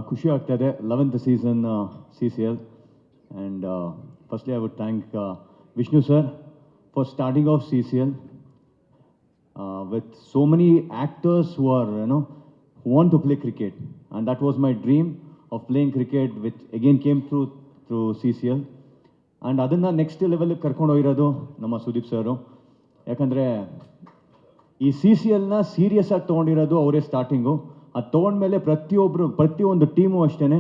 ಖುಷಿ ಆಗ್ತಾ ಇದೆ 11th season CCL and firstly I would thank Vishnu sir for starting off CCL with so many actors who are who want to play cricket, and that was my dream of playing cricket, which again came through CCL. and ಅದನ್ನು next ಲೆವೆಲ್ಗೆ ಕರ್ಕೊಂಡು ಹೋಗಿರೋದು ನಮ್ಮ ಸುದೀಪ್ ಸರು. ಯಾಕಂದರೆ ಈ CCLನ serious ಆಗಿ ತೊಗೊಂಡಿರೋದು ಅವರೇ starting. ಅದು ತೊಗೊಂಡ್ಮೇಲೆ ಪ್ರತಿಯೊಂದು ಟೀಮು ಅಷ್ಟೇ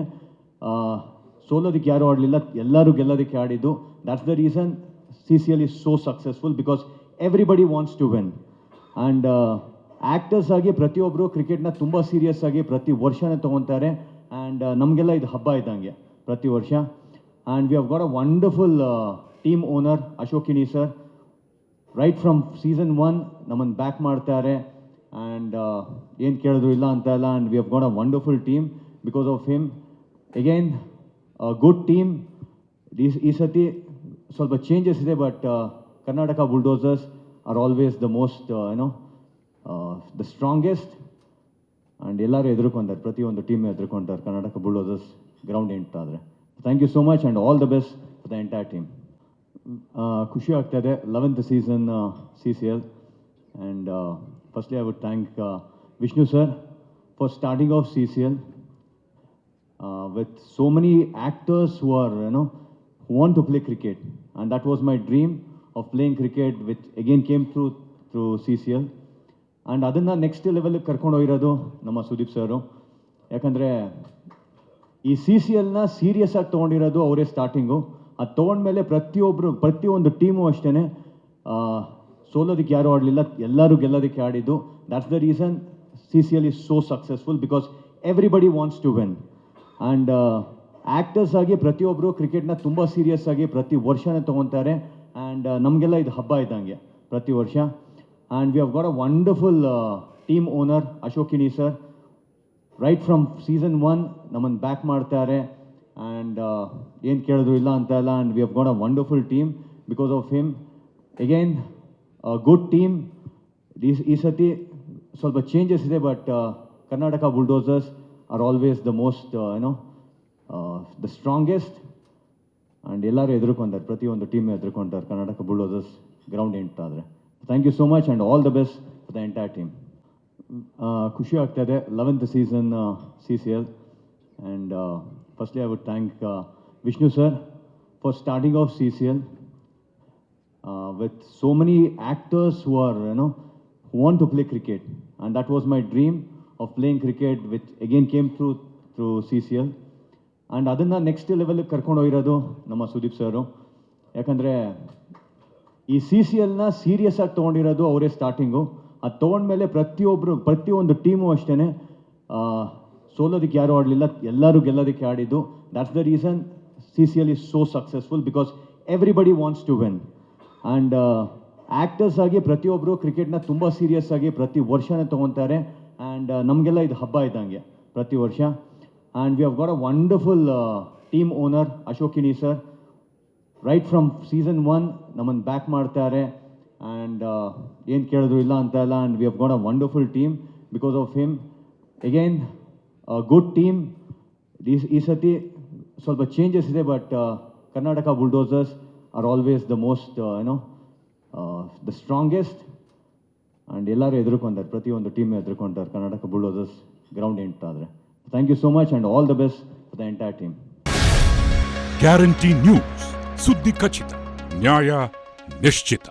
ಸೋಲೋದಕ್ಕೆ ಯಾರೂ ಆಡಲಿಲ್ಲ, ಎಲ್ಲರೂ ಗೆಲ್ಲೋದಕ್ಕೆ ಆಡಿದ್ದು. That's the reason CCL is so successful, because everybody wants to win. And actors ಆಗಿ ಪ್ರತಿಯೊಬ್ಬರು ಕ್ರಿಕೆಟ್ನ ತುಂಬ ಸೀರಿಯಸ್ ಆಗಿ ಪ್ರತಿ ವರ್ಷನೇ ತೊಗೊತಾರೆ. ಆ್ಯಂಡ್ ನಮಗೆಲ್ಲ ಇದು ಹಬ್ಬ ಇದ್ದಂಗೆ ಪ್ರತಿ ವರ್ಷ. And we have got a wonderful team owner ಅಶೋಕಿನಿ ಸರ್. ರೈಟ್ ಫ್ರಮ್ ಸೀಸನ್ 1 ನಮ್ಮನ್ನು ಬ್ಯಾಕ್ ಮಾಡ್ತಾರೆ. ಆ್ಯಂಡ್ ಏನು ಕೇಳಿದ್ರು ಇಲ್ಲ ಅಂತ ಇಲ್ಲ. And we have got a wonderful team because of him. Again good team. ಈ ಸತಿ ಸ್ವಲ್ಪ ಚೇಂಜಸ್ ಇದೆ, but Karnataka Bulldozers are always the most the strongest. And ಎಲ್ಲರೂ ಎದುರ್ಕೊಂತಾರೆ, ಪ್ರತಿಯೊಂದು ಟೀಮ್ ಎದುರ್ಕೊಂತಾರೆ ಕರ್ನಾಟಕ ಬುಲ್ಡೋಸರ್ಸ್ ಗ್ರೌಂಡ್ ಎಂಟಾದರೆ. Thank you so much and all the best for the entire team. ಖುಷಿ ಆಗ್ತಾ ಇದೆ 11th season CCL and firstly I would thank Vishnu sir for starting off CCL with so many actors who are who want to play cricket, and that was my dream of playing cricket, which again came through CCL. and ಅದನ್ನು next ಲೆವೆಲ್ಗೆ ಕರ್ಕೊಂಡು ಹೋಗಿರೋದು ನಮ್ಮ ಸುದೀಪ್ ಸರು. ಯಾಕಂದರೆ ಈ CCLನ serious ಆಗಿ ತೊಗೊಂಡಿರೋದು ಅವರೇ starting. ಅದು ತೊಗೊಂಡ್ಮೇಲೆ ಪ್ರತಿಯೊಂದು ಟೀಮು ಅಷ್ಟೇ ಸೋಲೋದಕ್ಕೆ ಯಾರೂ ಆಡಲಿಲ್ಲ, ಎಲ್ಲರೂ ಗೆಲ್ಲೋದಕ್ಕೆ ಆಡಿದ್ದು. That's the reason CCL is so successful, because everybody wants to win. And actors ಆಗಿ ಪ್ರತಿಯೊಬ್ಬರು ಕ್ರಿಕೆಟ್ನ ತುಂಬ ಸೀರಿಯಸ್ ಆಗಿ ಪ್ರತಿ ವರ್ಷನೇ ತೊಗೊತಾರೆ. ಆ್ಯಂಡ್ ನಮಗೆಲ್ಲ ಇದು ಹಬ್ಬ ಇದ್ದಂಗೆ ಪ್ರತಿ ವರ್ಷ. And we have got a wonderful team owner ಅಶೋಕಿನಿ ಸರ್. ರೈಟ್ ಫ್ರಮ್ ಸೀಸನ್ 1 ನಮ್ಮನ್ನು ಬ್ಯಾಕ್ ಮಾಡ್ತಾರೆ. ಆ್ಯಂಡ್ ಏನು ಕೇಳಿದ್ರು ಇಲ್ಲ ಅಂತ ಇಲ್ಲ. And we have got a wonderful team because of him. Again good team. ಈ ಸತಿ ಸ್ವಲ್ಪ ಚೇಂಜಸ್ ಇದೆ, but Karnataka Bulldozers are always the most the strongest. And ಎಲ್ಲರೂ ಎದುರ್ಕೊಂತಾರೆ, ಪ್ರತಿಯೊಂದು ಟೀಮ್ ಎದುರ್ಕೊಂತಾರೆ ಕರ್ನಾಟಕ ಬುಲ್ಡೋಸರ್ಸ್ ಗ್ರೌಂಡ್ ಎಂಟಾದರೆ. Thank you so much and all the best for the entire team. ಖುಷಿ ಆಗ್ತಾ ಇದೆ 11th season CCL and firstly I would thank Vishnu sir for starting off CCL with so many actors who are who want to play cricket, and that was my dream of playing cricket, which again came through CCL. and ಅದನ್ನು next ಲೆವೆಲ್ಗೆ ಕರ್ಕೊಂಡು ಹೋಗಿರೋದು ನಮ್ಮ ಸುದೀಪ್ ಸರು. ಯಾಕಂದರೆ ಈ CCLನ serious ಆಗಿ ತೊಗೊಂಡಿರೋದು ಅವರೇ starting. ಅದು ತೊಗೊಂಡ್ಮೇಲೆ ಪ್ರತಿಯೊಂದು ಟೀಮು ಅಷ್ಟೇ ಸೋಲೋದಕ್ಕೆ ಯಾರೂ ಆಡಲಿಲ್ಲ, ಎಲ್ಲರೂ ಗೆಲ್ಲೋದಕ್ಕೆ ಆಡಿದ್ದು. That's the reason CCL is so successful, because everybody wants to win. And actors ಆಗಿ ಪ್ರತಿಯೊಬ್ಬರು ಕ್ರಿಕೆಟ್ನ ತುಂಬ ಸೀರಿಯಸ್ ಆಗಿ ಪ್ರತಿ ವರ್ಷನೇ ತೊಗೊತಾರೆ. ಆ್ಯಂಡ್ ನಮಗೆಲ್ಲ ಇದು ಹಬ್ಬ ಇದ್ದಂಗೆ ಪ್ರತಿ ವರ್ಷ. And we have got a wonderful team owner ಅಶೋಕಿನಿ ಸರ್. ರೈಟ್ ಫ್ರಮ್ ಸೀಸನ್ 1 ನಮ್ಮನ್ನು ಬ್ಯಾಕ್ ಮಾಡ್ತಾರೆ. ಆ್ಯಂಡ್ ಏನು ಕೇಳಿದ್ರು ಇಲ್ಲ ಅಂತ ಇಲ್ಲ. And we have got a wonderful team because of him. Again good team. ಈ ಸತಿ ಸ್ವಲ್ಪ ಚೇಂಜಸ್ ಇದೆ, but Karnataka Bulldozers are always the most the strongest. And ಎಲ್ಲರೂ ಎದುರ್ಕೊಂತಾರೆ, ಪ್ರತಿಯೊಂದು ಟೀಮ್ ಎದುರ್ಕೊಂತಾರೆ ಕರ್ನಾಟಕ ಬುಲ್ಡೋಸರ್ಸ್ ಗ್ರೌಂಡ್ ಎಂಟಾದರೆ. Thank you so much and all the best for the entire team. Guarantee news, ಸುದ್ದಿ ಖಚಿತ, ನ್ಯಾಯ ನಿಶ್ಚಿತ.